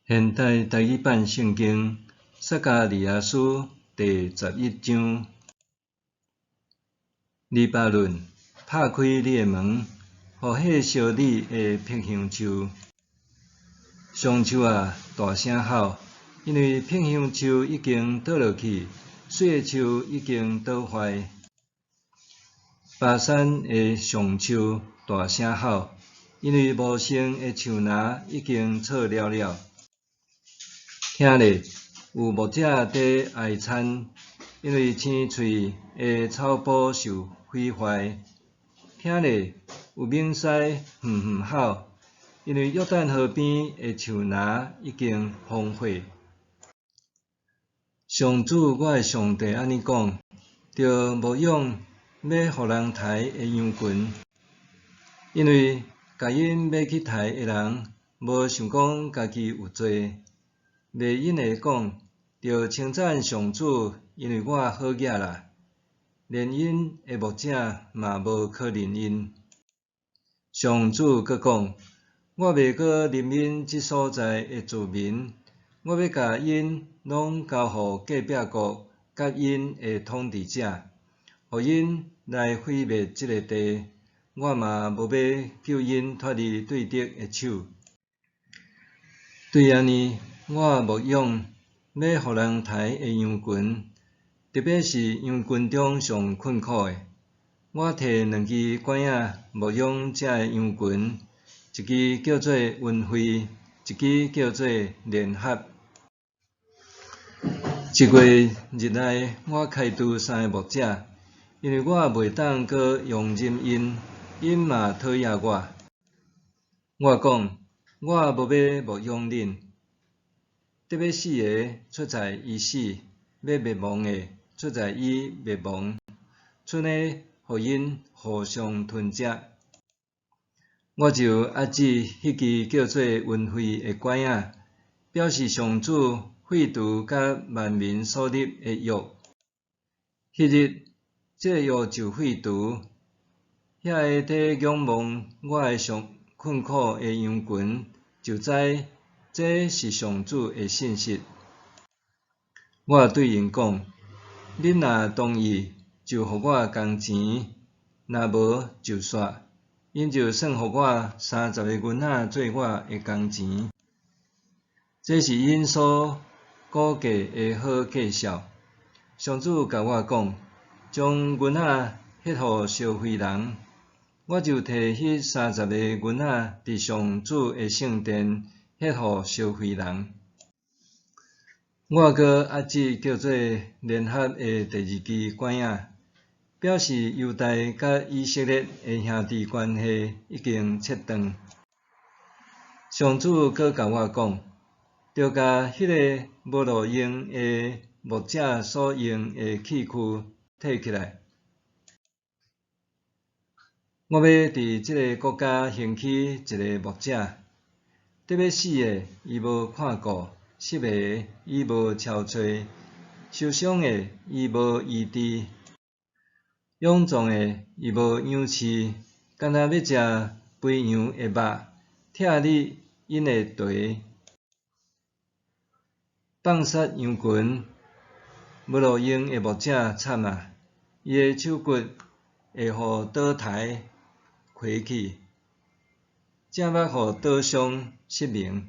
现代台语版圣经撒迦利亚书第11章。黎巴嫩，拍开你的门，互迄烧你的僻香树。松树啊，大声吼，因为僻香树已经倒落去，水的树已经倒坏。巴山的松树大声吼，因为无生的树芽已经错了了。听咧，有牧者在哀惨，因为青翠的草埔受毁坏。听咧，有猛狮吼，因为约旦河边的树芽已经荒废。上主，我的上帝安尼讲，着牧养要互人刣的羊群，因为甲因要去刣的人，无想讲家己有罪。袂因会讲，着称赞上主，因为我好野啦。连因的牧者嘛无可怜因。上主阁讲，我袂阁怜悯即所在的子民，我要甲因拢交互隔壁国甲因的统治者，互因来毁灭即个地。我嘛无要救因脱离对敌的手。对安尼，我牧养要互人刣的羊群，特别是羊群中上困苦的。我摕2支管仔牧养这的羊群，一支叫做恩惠，一支叫做联合。1月日内，我开除3个牧者，因为我袂当阁用任因，因嘛讨厌我。我讲，我无要牧养恁。得要死的出在伊死，要灭亡的出在伊灭亡，剩的互因互相吞食。我就压制迄支叫做恩惠的管仔，表示上主废除甲万民所立的约。迄日，这个约就废除。遐个在仰望我的上困苦的羊群，就知这是上主的信息。我对因讲：恁若同意，就互我工钱；若无，就煞。因就算互我30个银仔做我的工钱。这是因所估价的好计数。上主甲我讲，将银仔迄互烧毁人。我就摕迄30个银仔伫上主的圣殿迄互烧毁人。我阁压制叫做联合的第2支管仔，表示犹大甲以色列的兄弟关系已经切断。上主阁甲我讲，着甲迄个无路用的牧者所用的器具摕起来。我要伫即个国家兴起一个牧者，得要死的伊无看顾，失的伊无超找，受伤的伊无医治，臃肿的伊无养饲，干那要食肥羊的肉，拆你因的蹄，放杀羊群。无路用的牧者惨啊！伊的手骨会互倒刣、亏去，正捌互刀伤失明。